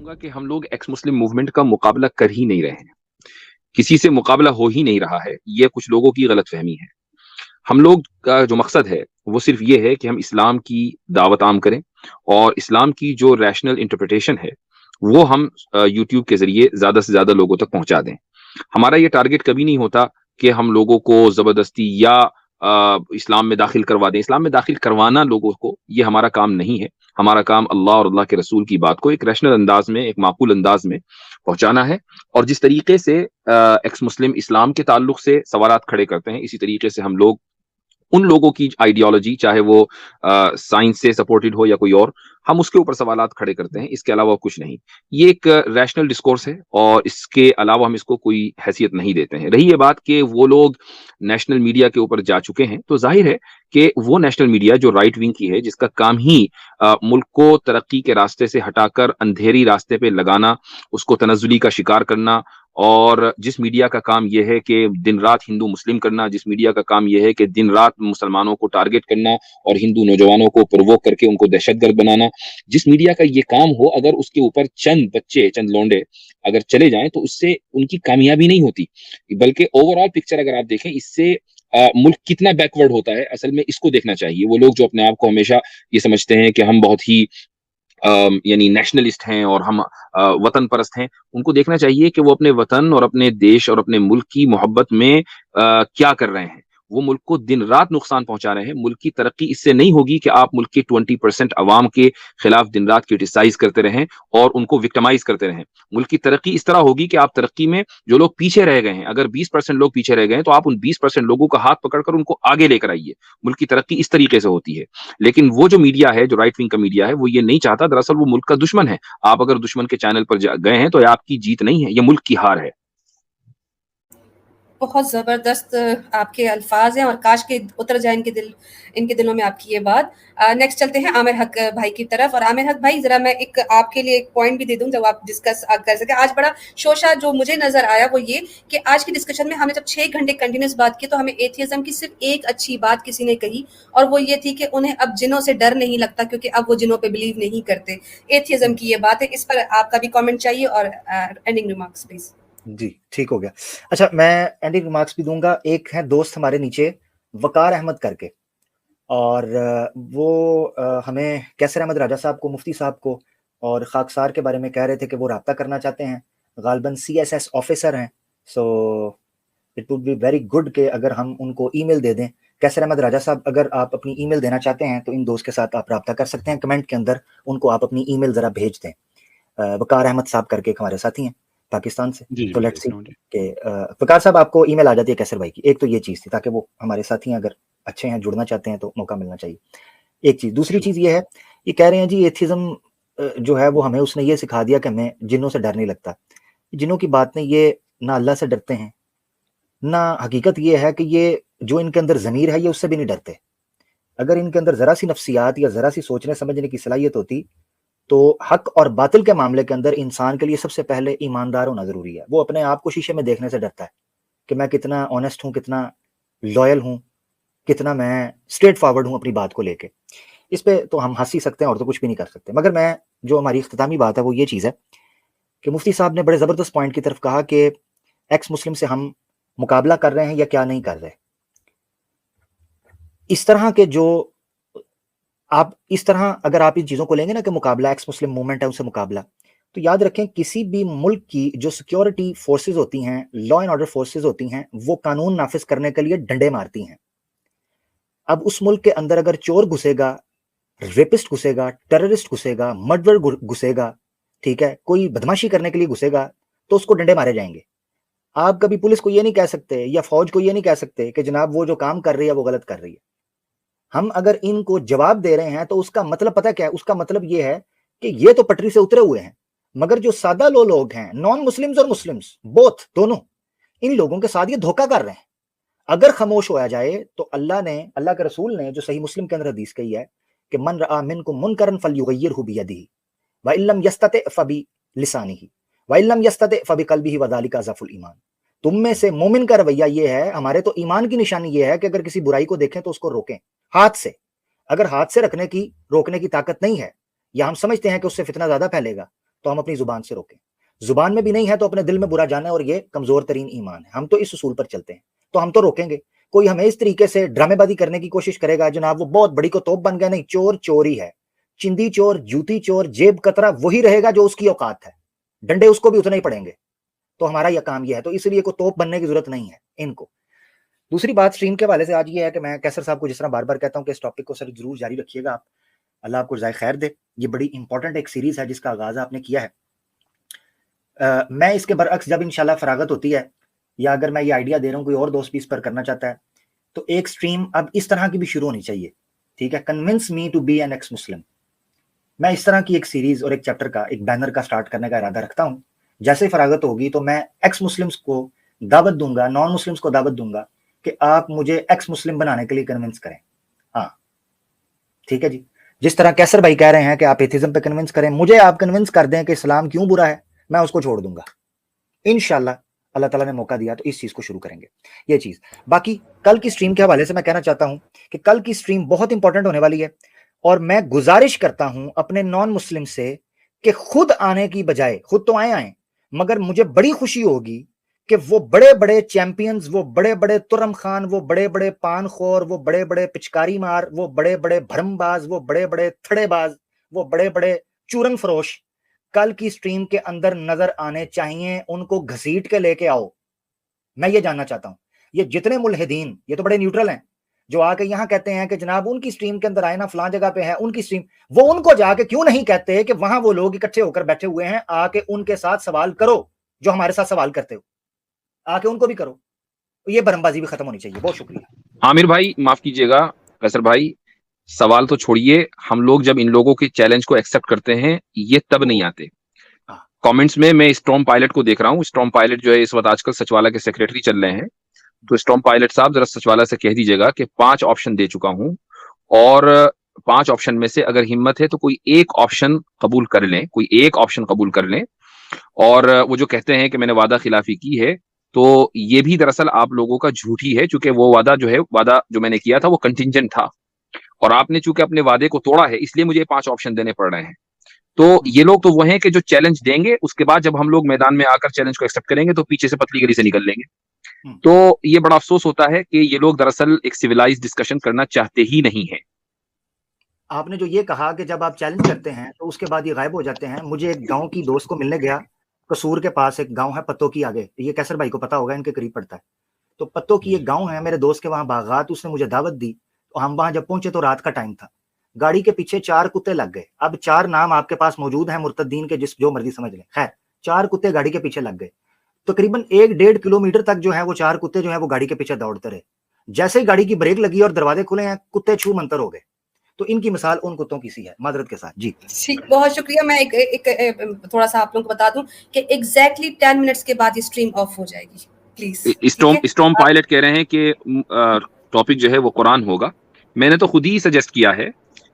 کہوں گا کہ ہم لوگ ایکس مسلم موومنٹ کا مقابلہ کر ہی نہیں رہے ہیں. کسی سے مقابلہ ہو ہی نہیں رہا ہے. یہ کچھ لوگوں کی غلط فہمی ہے. ہم لوگ کا جو مقصد ہے وہ صرف یہ ہے کہ ہم اسلام کی دعوت عام کریں اور اسلام کی جو ریشنل انٹرپریٹیشن ہے وہ ہم یوٹیوب کے ذریعے زیادہ سے زیادہ لوگوں تک پہنچا دیں. ہمارا یہ ٹارگٹ کبھی نہیں ہوتا کہ ہم لوگوں کو زبردستی یا اسلام میں داخل کروا دیں. اسلام میں داخل کروانا لوگوں کو یہ ہمارا کام نہیں ہے. ہمارا کام اللہ اور اللہ کے رسول کی بات کو ایک ریشنل انداز میں، ایک معقول انداز میں پہنچانا ہے. اور جس طریقے سے ایکس مسلم اسلام کے تعلق سے سوالات کھڑے کرتے ہیں، اسی طریقے سے ہم لوگ ان لوگوں کی آئیڈیالوجی، چاہے وہ سائنس سے سپورٹڈ ہو یا کوئی اور، ہم اس کے اوپر سوالات کھڑے کرتے ہیں. اس کے علاوہ کچھ نہیں. یہ ایک ریشنل ڈسکورس ہے اور اس کے علاوہ ہم اس کو کوئی حیثیت نہیں دیتے ہیں. رہی یہ بات کہ وہ لوگ نیشنل میڈیا کے اوپر جا چکے ہیں، تو ظاہر ہے کہ وہ نیشنل میڈیا جو رائٹ ونگ کی ہے، جس کا کام ہی ملک کو ترقی کے راستے سے ہٹا کر اندھیری راستے پہ لگانا، اس کو تنزلی کا شکار کرنا، اور جس میڈیا کا کام یہ ہے کہ دن رات ہندو مسلم کرنا، جس میڈیا کا کام یہ ہے کہ دن رات مسلمانوں کو ٹارگٹ کرنا اور ہندو نوجوانوں کو پرووک کر کے ان کو دہشت گرد بنانا، جس میڈیا کا یہ کام ہو، اگر اس کے اوپر چند بچے، چند لونڈے اگر چلے جائیں تو اس سے ان کی کامیابی نہیں ہوتی، بلکہ اوور آل پکچر اگر آپ دیکھیں اس سے ملک کتنا بیکورڈ ہوتا ہے. اصل میں اس کو دیکھنا چاہیے. وہ لوگ جو اپنے آپ کو ہمیشہ یہ سمجھتے ہیں کہ ہم بہت ہی یعنی نیشنلسٹ ہیں اور ہم وطن پرست ہیں، ان کو دیکھنا چاہیے کہ وہ اپنے وطن اور اپنے دیش اور اپنے ملک کی محبت میں کیا کر رہے ہیں. وہ ملک کو دن رات نقصان پہنچا رہے ہیں. ملک کی ترقی اس سے نہیں ہوگی کہ آپ ملک کے 20% عوام کے خلاف دن رات کرٹیسائز کرتے رہیں اور ان کو وکٹمائز کرتے رہیں. ملک کی ترقی اس طرح ہوگی کہ آپ ترقی میں جو لوگ پیچھے رہ گئے ہیں، اگر 20% لوگ پیچھے رہ گئے ہیں تو آپ ان 20% لوگوں کا ہاتھ پکڑ کر ان کو آگے لے کر آئیے. ملک کی ترقی اس طریقے سے ہوتی ہے. لیکن وہ جو میڈیا ہے، جو رائٹ ونگ کا میڈیا ہے، وہ یہ نہیں چاہتا. دراصل وہ ملک کا دشمن ہے. آپ اگر دشمن کے چینل پر گئے ہیں تو یہ آپ کی جیت نہیں ہے، یہ ملک کی ہار ہے. بہت زبردست آپ کے الفاظ ہیں، اور کاش کے اتر جائے ان کے دلوں میں آپ کی یہ بات. نیکسٹ چلتے ہیں عامر حق بھائی کی طرف. اور عامر حق بھائی، ذرا میں ایک آپ کے لیے ایک پوائنٹ بھی دے دوں جب آپ ڈسکس کر سکیں. آج بڑا شوشہ جو مجھے نظر آیا وہ یہ کہ آج کی ڈسکشن میں ہم نے جب 6 گھنٹے کنٹینیوس بات کی تو ہمیں ایتھیزم کی صرف ایک اچھی بات کسی نے کہی، اور وہ یہ تھی کہ انہیں اب جنوں سے ڈر نہیں لگتا کیونکہ اب وہ جنوں پہ بلیو نہیں کرتے. ایتھیزم کی یہ بات ہے. اس پر آپ کا بھی کامنٹ چاہیے اور اینڈنگ ریمارکس پلیز. جی ٹھیک ہو گیا. اچھا، میں اینڈنگ ریمارکس بھی دوں گا. ایک ہے دوست ہمارے نیچے وقار احمد کر کے، اور وہ ہمیں کیسر احمد راجہ صاحب کو، مفتی صاحب کو اور خاکسار کے بارے میں کہہ رہے تھے کہ وہ رابطہ کرنا چاہتے ہیں. غالباً CSS آفیسر ہیں. So it would be very good کہ اگر ہم ان کو ای میل دے دیں. کیسر احمد راجہ صاحب، اگر آپ اپنی ای میل دینا چاہتے ہیں تو ان دوست کے ساتھ آپ رابطہ کر سکتے ہیں. کمنٹ کے اندر ان کو آپ اپنی ای میل ذرا بھیج دیں. وقار احمد صاحب کر کے ایک ہمارے ساتھی ہیں پاکستان سے. تو لیٹس سی کہ وقار صاحب آپ کو ای میل آ جاتی ہے کیسر بھائی کی. ایک تو یہ چیز تھی تاکہ وہ ہمارے ساتھی ہیں، اگر اچھے ہیں، جڑنا چاہتے ہیں تو موقع ملنا چاہیے. ایک چیز. دوسری چیز یہ ہے، یہ کہہ رہے ہیں جی ایتھیزم جو ہے وہ ہمیں اس نے یہ سکھا دیا کہ ہمیں جنوں سے ڈر نہیں لگتا. جنوں کی بات نہیں، یہ نہ اللہ سے ڈرتے ہیں، نہ حقیقت یہ ہے کہ یہ جو ان کے اندر ضمیر ہے یہ اس سے بھی نہیں ڈرتے. اگر ان کے اندر ذرا سی نفسیات یا ذرا سی سوچنے سمجھنے کی صلاحیت ہوتی تو حق اور باطل کے معاملے کے اندر انسان کے لیے سب سے پہلے ایماندار ہونا ضروری ہے. وہ اپنے آپ کو شیشے میں دیکھنے سے ڈرتا ہے کہ میں کتنا آنیسٹ ہوں، کتنا لوئل ہوں، کتنا میں اسٹریٹ فارورڈ ہوں اپنی بات کو لے کے. اس پہ تو ہم ہنس ہی سکتے ہیں اور تو کچھ بھی نہیں کر سکتے. مگر میں جو ہماری اختتامی بات ہے وہ یہ چیز ہے کہ مفتی صاحب نے بڑے زبردست پوائنٹ کی طرف کہا کہ ایکس مسلم سے ہم مقابلہ کر رہے ہیں یا کیا نہیں کر رہے. اس طرح کے جو آپ اس طرح اگر آپ ان چیزوں کو لیں گے نا کہ مقابلہ ایکس مسلم موومنٹ ہے، ان سے مقابلہ، تو یاد رکھیں کسی بھی ملک کی جو سیکیورٹی فورسز ہوتی ہیں، لا اینڈ آرڈر فورسز ہوتی ہیں، وہ قانون نافذ کرنے کے لیے ڈنڈے مارتی ہیں. اب اس ملک کے اندر اگر چور گھسے گا، ریپسٹ گھسے گا، ٹیررسٹ گھسے گا، مرڈر گھسے گا، ٹھیک ہے، کوئی بدماشی کرنے کے لیے گھسے گا تو اس کو ڈنڈے مارے جائیں گے. آپ کبھی پولیس کو یہ نہیں کہہ سکتے یا فوج کو یہ نہیں کہہ سکتے کہ جناب وہ جو کام کر رہی ہے وہ غلط کر رہی ہے. ہم اگر ان کو جواب دے رہے ہیں تو اس کا مطلب پتہ کیا ہے؟ اس کا مطلب یہ ہے کہ یہ تو پٹری سے اترے ہوئے ہیں، مگر جو سادہ لوگ ہیں، نان مسلمز اور مسلمز بوتھ دونوں، ان لوگوں کے ساتھ یہ دھوکہ کر رہے ہیں. اگر خاموش ہوا جائے تو اللہ کے رسول نے جو صحیح مسلم کے اندر حدیث کہی ہے کہ من رأى منکم منکرا فلیغیرہ بیدہ وان لم یستطع فبلسانہ وان لم یستطع فبقلبہ وذلک اضعف الایمان. تم میں سے مومن کا رویہ یہ ہے، ہمارے تو ایمان کی نشانی یہ ہے کہ اگر کسی برائی کو دیکھیں تو اس کو روکیں ہاتھ سے. اگر ہاتھ سے روکنے کی طاقت نہیں ہے، یا ہم سمجھتے ہیں کہ اس سے فتنہ زیادہ پھیلے گا، تو ہم اپنی زبان سے روکیں. زبان میں بھی نہیں ہے تو اپنے دل میں برا جانا ہے, اور یہ کمزور ترین ایمان ہے. ہم تو اس اصول پر چلتے ہیں, تو ہم تو روکیں گے. کوئی ہمیں اس طریقے سے ڈرامے بازی کرنے کی کوشش کرے گا جناب وہ بہت بڑی کو توپ بن گیا, نہیں, چور چور ہی ہے. چندی چور, جوتی چور, جیب کترا وہی رہے گا جو اس کی اوقات ہے, ڈنڈے اس کو بھی اتنے ہی پڑیں گے. تو ہمارا یہ کام یہ ہے, تو اس لیے کوئی توپ بننے کی ضرورت نہیں ہے ان کو. دوسری بات اسٹریم کے حوالے سے آج یہ ہے کہ میں کیسر صاحب کو جس طرح بار بار کہتا ہوں کہ اس ٹاپک کو سر ضرور جاری رکھیے گا آپ, اللہ آپ کو جزائے خیر دے. یہ بڑی امپورٹنٹ ایک سیریز ہے جس کا آغاز آپ نے کیا ہے. میں اس کے برعکس جب انشاءاللہ فراغت ہوتی ہے, یا اگر میں یہ آئیڈیا دے رہا ہوں کوئی اور دوست بھی اس پر کرنا چاہتا ہے, تو ایک سٹریم اب اس طرح کی بھی شروع ہونی چاہیے, ٹھیک ہے, convince me to be an ex Muslim. میں اس طرح کی ایک سیریز اور ایک چیپٹر کا, ایک بینر کا سٹارٹ کرنے کا ارادہ رکھتا ہوں. جیسے فراغت ہوگی تو میں ایکس مسلمس کو دعوت دوں گا, نان مسلمس کو دعوت دوں گا کہ آپ مجھے ایکس مسلم بنانے کے لیے کنونس کریں. ہاں ٹھیک ہے جی, جس طرح کیسر بھائی کہہ رہے ہیں کہ آپ ایتھیزم پہ کنونس کریں, مجھے آپ کنونس کر دیں کہ اسلام کیوں برا ہے, میں اس کو چھوڑ دوں گا انشاءاللہ. اللہ تعالیٰ نے موقع دیا تو اس چیز کو شروع کریں گے یہ چیز. باقی کل کی سٹریم کے حوالے سے میں کہنا چاہتا ہوں کہ کل کی سٹریم بہت امپورٹنٹ ہونے والی ہے, اور میں گزارش کرتا ہوں اپنے نان مسلم سے کہ خود آنے کی بجائے, خود تو آئیں مگر مجھے بڑی خوشی ہوگی کہ وہ بڑے بڑے چیمپئنز, وہ بڑے بڑے ترم خان, وہ بڑے بڑے پان خور, وہ بڑے بڑے پچکاری مار, وہ بڑے بڑے بھرم باز, وہ بڑے بڑے تھڑے باز, وہ بڑے بڑے چورن فروش کل کی سٹریم کے اندر نظر آنے چاہیے. ان کو گھسیٹ کے لے کے آؤ. میں یہ جاننا چاہتا ہوں یہ جتنے ملحدین, یہ تو بڑے نیوٹرل ہیں, جو آ کے یہاں کہتے ہیں کہ جناب ان کی سٹریم کے اندر آئے نا فلان جگہ پہ ہے ان کی سٹریم, وہ ان کو جا کے کیوں نہیں کہتے کہ وہاں وہ لوگ اکٹھے ہو کر بیٹھے ہوئے ہیں, آ کے ان کے ساتھ سوال کرو جو ہمارے ساتھ سوال کرتے ہو, آ کے ان کو بھی کرو. یہ برم بازی بھی ختم ہونی چاہیے. بہت شکریہ. عامر بھائی معاف کیجیے گا, قیصر بھائی سوال تو چھوڑیے, ہم لوگ جب ان لوگوں کے چیلنج کو ایکسپٹ کرتے ہیں یہ تب نہیں آتے کامنٹس میں. میں اسٹارم پائلٹ کو دیکھ رہا ہوں, اسٹارم پائلٹ جو ہے اس وقت آج کل سچوالا کے سیکریٹری چل رہے ہیں, تو اسٹارم پائلٹ صاحب ذرا سچوالا سے کہہ دیجیے گا کہ 5 آپشن دے چکا ہوں, اور 5 آپشن میں سے اگر ہمت ہے تو کوئی ایک آپشن قبول کر لیں, کوئی ایک آپشن قبول کر لیں. اور وہ جو کہتے ہیں کہ میں نے وعدہ خلافی کی ہے, تو یہ بھی دراصل آپ لوگوں کا جھوٹ ہی ہے, چونکہ وہ وعدہ جو میں نے کیا تھا وہ کنٹینجنٹ تھا, اور آپ نے چونکہ اپنے وعدے کو توڑا ہے اس لیے مجھے 5 آپشن دینے پڑ رہے ہیں. تو یہ لوگ تو وہ ہیں کہ جو چیلنج دیں گے, اس کے بعد جب ہم لوگ میدان میں آ کر چیلنج کو ایکسپٹ کریں گے تو پیچھے سے پتلی گلی سے نکل لیں گے. تو یہ بڑا افسوس ہوتا ہے کہ یہ لوگ دراصل ایک سویلائز ڈسکشن کرنا چاہتے ہی نہیں ہیں. آپ نے جو یہ کہا کہ جب آپ چیلنج کرتے ہیں تو اس کے بعد یہ غائب ہو جاتے ہیں, مجھے ایک گاؤں کی دوست کو ملنے گیا, قصور کے پاس ایک گاؤں ہے پتوں کی آگے, یہ کیسر بھائی کو پتا ہوگا, ان کے قریب پڑتا ہے. تو پتوں کی ایک گاؤں ہے, میرے دوست کے وہاں باغات, اس نے مجھے دعوت دی, تو ہم وہاں جب پہنچے تو رات کا ٹائم تھا. گاڑی کے پیچھے 4 کتے لگ گئے. اب 4 نام آپ کے پاس موجود ہیں مرتدین کے, جو مرضی سمجھ لیں. خیر 4 کتے گاڑی کے پیچھے لگ گئے. تقریباً 1-1.5 کلومیٹر تک جو ہے وہ 4 کتے جو ہے وہ گاڑی کے پیچھے دوڑتے رہے. جیسے ہی گاڑی کی بریک لگی اور دروازے کھلے ہیں, کتے چھو منتر ہو گئے. تو ان کی مثال ان کتوں کی سی ہے, معذرت کے ساتھ. جی بہت شکریہ. میں ایک تھوڑا سا آپ لوگوں کو بتا دوں کہ ایگزیکٹلی 10 منٹس کے بعد یہ سٹریم آف ہو جائے گی پلیز. اسٹارم پائلٹ کہہ رہے ہیں کہ ٹاپک جو ہے وہ قرآن ہوگا. میں نے تو خود ہی سجیسٹ کیا ہے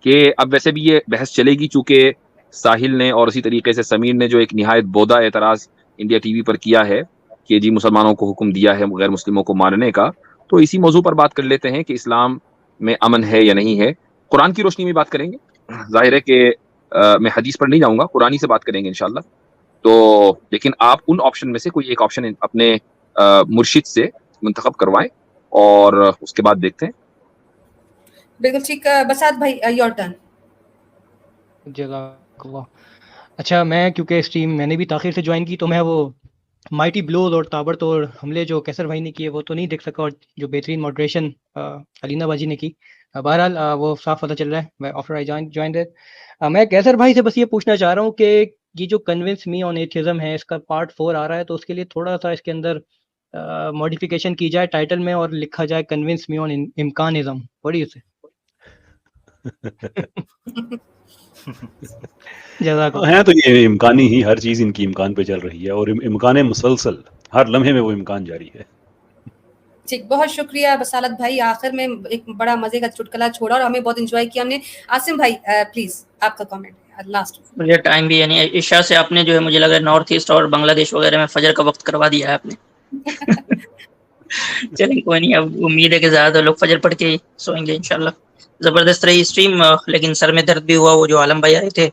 کہ اب ویسے بھی یہ بحث چلے گی, چونکہ ساحل نے اور اسی طریقے سے سمیر نے جو ایک نہایت بودا اعتراض انڈیا ٹی وی پر کیا ہے کہ جی مسلمانوں کو حکم دیا ہے غیر مسلموں کو مارنے کا, تو اسی موضوع پر بات کر لیتے ہیں کہ اسلام میں امن ہے یا نہیں ہے. قرآن کی روشنی میں بات کریں گے. ظاہر ہے کہ میں حدیث پر نہیں جاؤں گا, قرآن ہی سے بات کریں گے انشاءاللہ. تو لیکن آپ ان آپشن میں سے کوئی ایک آپشن اپنے مرشد سے منتخب کروائیں اور اس کے بعد دیکھتے ہیں. بالکل ٹھیک. بسات بھائی یور ٹرن. جزاک اللہ. اچھا, میں کیونکہ اسٹریم میں نے بھی تاخیر سے جوائن کی, تو میں وہ مائٹی بلوز اور تابڑ توڑ حملے جو کیسر بھائی نے کیے وہ تو نہیں دیکھ سکا, اور جو بہترین ماڈریشن علینا باجی نے کی, بہرحال وہ صاف پتہ چل رہا ہے آفٹر آئی جوائن دیٹ. میں کیسر بھائی سے بس یہ پوچھنا چاہ رہا ہوں کہ یہ جو کنونس می آن ایتھیزم ہے, اس کا پارٹ 4 آ رہا ہے, تو اس کے لیے تھوڑا سا اس کے اندر ماڈیفیکیشن کی جائے ٹائٹل میں, اور لکھا جائے کنونس می آن امکانزم. پڑھی اسے. ہے تو یہ امکانی ہی, ہر چیز ان کی امکان پہ چل رہی ہے, اور امکان مسلسل ہر لمحے میں وہ امکان جاری ہے. ٹھیک, بہت شکریہ بسالت بھائی. آخر میں ایک بڑا مزے کا چٹکلا چھوڑا اور ہمیں بہت انجوائے کیا ہم نے. عاصم بھائی پلیز آپ کا کامنٹ لاسٹ. مجھے ٹائم بھی ہے نہیں, عشاء سے آپ نے جو ہے مجھے لگا نارتھ ایسٹ اور بنگلہ دیش وغیرہ میں فجر کا وقت کروا دیا ہے آپ نے. چلیں کوئی نہیں, اب امید ہے کہ زیادہ لوگ فجر پڑھ کے سوئیں گے انشاءاللہ. زبردست رہی اسٹریم, لیکن سر میں درد بھی ہوا. وہ جو عالم بھائی آئے تھے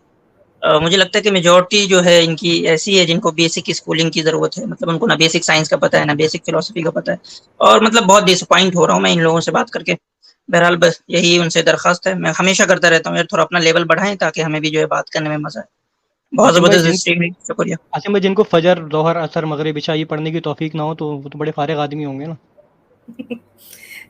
مجھے لگتا ہے کہ میجورٹی جو ہے ان کی ایسی ہے جن کو بیسک اسکولنگ کی ضرورت ہے، مطلب ان کو نہ بیسک سائنس کا پتہ ہے نہ بیسک فلسفی کا پتہ ہے، اور مطلب بہت ڈس اپوائنٹ ہو رہا ہوں میں ان لوگوں سے بات کر کے. بہرحال بس یہی ان سے درخواست ہے، میں ہمیشہ کرتا رہتا ہوں یار تھوڑا اپنا لیول بڑھائیں تاکہ ہمیں بھی جو ہے بات کرنے میں مزہ آئے. بہت زبردست اسٹریم، شکریہ. عاصم بھائی جن کو فجر، ظہر، عصر، مغرب، عشاء یہ پڑھنے کی توفیق نہ ہو تو وہ تو بڑے فارغ آدمی ہوں گے نا.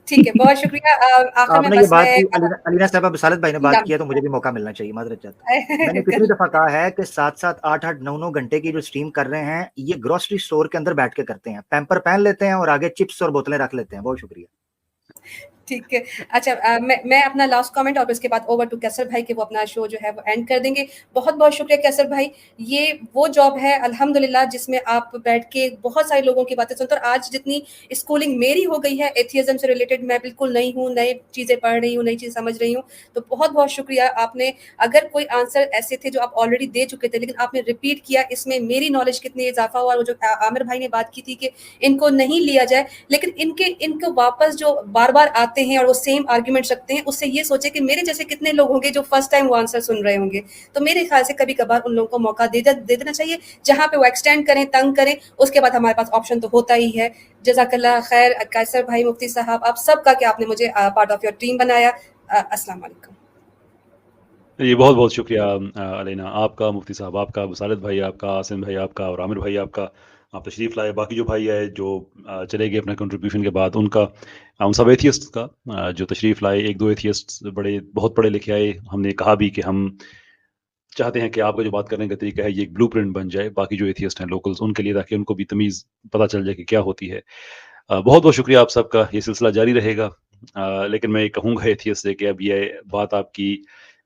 ٹھیک ہے، بہت شکریہ. آخر آپ میں نے یہ بس بات میں کی، علینا صاحبہ بصالت بھائی نے بات کیا تو مجھے بھی موقع ملنا چاہیے، معذرت چاہتا ہوں. میں نے کتنی دفعہ کہا ہے کہ 7-7 8-8 9-9 گھنٹے کی جو اسٹریم کر رہے ہیں یہ گروسری اسٹور کے اندر بیٹھ کے کرتے ہیں، پیمپر پہن لیتے ہیں اور آگے چپس اور بوتلیں رکھ لیتے ہیں. بہت شکریہ. ٹھیک ہے. اچھا میں اپنا لاسٹ کامنٹ اور اس کے بعد اوور ٹو کیسر بھائی کہ وہ اپنا شو جو ہے وہ اینڈ کر دیں گے. بہت بہت شکریہ کیسر بھائی. یہ وہ جاب ہے الحمدللہ جس میں آپ بیٹھ کے بہت سارے لوگوں کی باتیں سنتے. اور آج جتنی اسکولنگ میری ہو گئی ہے ایتھیزم سے ریلیٹڈ، میں بالکل نئی ہوں، نئی چیزیں پڑھ رہی ہوں، نئی چیز سمجھ رہی ہوں. تو بہت بہت شکریہ. آپ نے اگر کوئی آنسر ایسے تھے جو آپ آلریڈی دے چکے تھے لیکن آپ نے ریپیٹ کیا، اس میں میری نالج کتنی اضافہ ہوا. وہ جو عامر بھائی نے بات کی تھی کہ ان کو نہیں لیا جائے، لیکن ان کو واپس جو بار بار آتے ہیں اور وہ سیم آرگیومنٹس رکھتے ہیں، اس سے یہ سوچے کہ میرے جیسے کتنے لوگ ہوں گے جو فرسٹ ٹائم وہ آنسر سن رہے ہوں گے. تو میرے خیال سے کبھی کبھار ان لوگوں کو موقع دے دینا چاہیے، جہاں پہ وہ ایکسٹینڈ کریں، تنگ کریں، اس کے بعد ہمارے پاس آپشن تو ہوتا ہی ہے. جزاک اللہ خیر قیصر بھائی، مفتی صاحب، آپ سب کا کہ آپ نے مجھے پارٹ آف یور ٹیم بنایا. السلام علیکم. جی بہت بہت شکریہ علینا، آپ کا، مفتی صاحب آپ کا، بصالت بھائی آپ کا، عاصم بھائی آپ کا، اور عامر بھائی آپ کا. آپ تشریف لائے. باقی جو بھائی آئے جو چلے گئے اپنے کنٹریبیوشن کے بعد، ان کا، ان سب ایتھیسٹ کا جو تشریف لائے. ایک دو ایتھیسٹ بہت پڑھے لکھے آئے. ہم نے کہا بھی کہ ہم چاہتے ہیں کہ آپ کا جو بات کرنے کا طریقہ ہے یہ ایک بلو پرنٹ بن جائے باقی جو ایتھیسٹ ہیں لوکلز ان کے لیے، تاکہ ان کو بھی تمیز پتہ چل جائے کہ کیا ہوتی ہے. بہت بہت شکریہ آپ سب کا. یہ سلسلہ جاری رہے گا. لیکن میں یہ کہوں گا ایتھیسٹ سے کہ اب یہ بات آپ کی،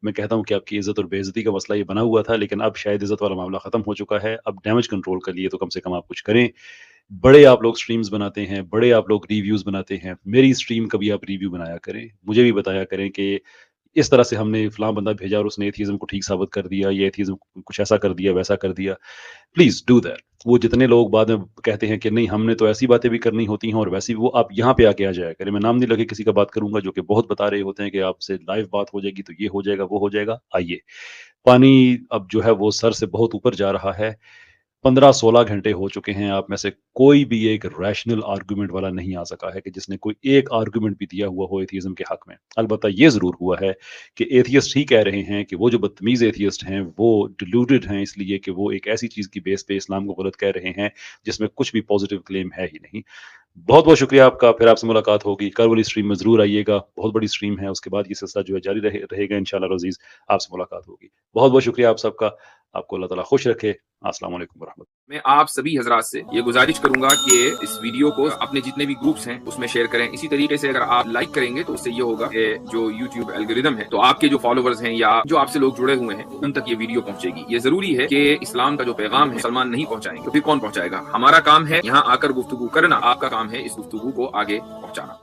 میں کہتا ہوں کہ آپ کی عزت اور بے عزتی کا مسئلہ یہ بنا ہوا تھا، لیکن اب شاید عزت والا معاملہ ختم ہو چکا ہے. اب ڈیمیج کنٹرول کے لیے تو کم سے کم آپ کچھ کریں. بڑے آپ لوگ سٹریمز بناتے ہیں، بڑے آپ لوگ ریویوز بناتے ہیں. میری سٹریم کا بھی آپ ریویو بنایا کریں، مجھے بھی بتایا کریں کہ اس طرح سے ہم نے فلاں بندہ بھیجا اور اس نے ایتھیزم کو ٹھیک ثابت کر دیا، یہ ایتھیزم کچھ ایسا کر دیا، ویسا کر دیا. Please do that. وہ جتنے لوگ بعد میں کہتے ہیں کہ نہیں ہم نے تو ایسی باتیں بھی کرنی ہوتی ہیں اور ویسی بھی، وہ آپ یہاں پہ آ کے آ جایا کریں. میں نام نہیں لگے کسی کا بات کروں گا جو کہ بہت بتا رہے ہوتے ہیں کہ آپ سے لائیو بات ہو جائے گی تو یہ ہو جائے گا، وہ ہو جائے گا. آئیے، پانی اب جو ہے وہ سر سے بہت اوپر جا رہا ہے. 15-16 گھنٹے ہو چکے ہیں. آپ میں سے کوئی بھی ایک ریشنل آرگومنٹ والا نہیں آ سکا ہے کہ جس نے کوئی ایک آرگومنٹ بھی دیا ہوا ہو ایتھیزم کے حق میں. البتہ یہ ضرور ہوا ہے کہ ایتھیسٹ ہی کہہ رہے ہیں کہ وہ جو بدتمیز ایتھیسٹ ہیں وہ ڈیلوڈڈ ہیں، اس لیے کہ وہ ایک ایسی چیز کی بیس پہ اسلام کو غلط کہہ رہے ہیں جس میں کچھ بھی پازیٹیو کلیم ہے ہی نہیں. بہت بہت شکریہ آپ کا. پھر آپ سے ملاقات ہوگی. کل والی اسٹریم میں ضرور آئیے گا، بہت بڑی اسٹریم ہے. اس کے بعد یہ سلسلہ جو ہے جاری رہے گا انشاءاللہ العزیز. آپ سے ملاقات ہوگی. بہت بہت شکریہ آپ سب کا. آپ کو اللہ تعالیٰ خوش رکھے. السلام علیکم ورحمۃ اللہ. میں آپ سبھی حضرات سے یہ گزارش کروں گا کہ اس ویڈیو کو اپنے جتنے بھی گروپس ہیں اس میں شیئر کریں. اسی طریقے سے اگر آپ لائک کریں گے تو اس سے یہ ہوگا کہ جو یوٹیوب الگوریدم ہے تو آپ کے جو فالوورز ہیں یا جو آپ سے لوگ جڑے ہوئے ہیں ان تک یہ ویڈیو پہنچے گی. یہ ضروری ہے کہ اسلام کا جو پیغام ہے مسلمان نہیں پہنچائیں گے تو پھر کون پہنچائے گا؟ ہمارا کام ہے یہاں آ کر گفتگو کرنا، آپ کا کام ہے اس گفتگو کو آگے پہنچانا.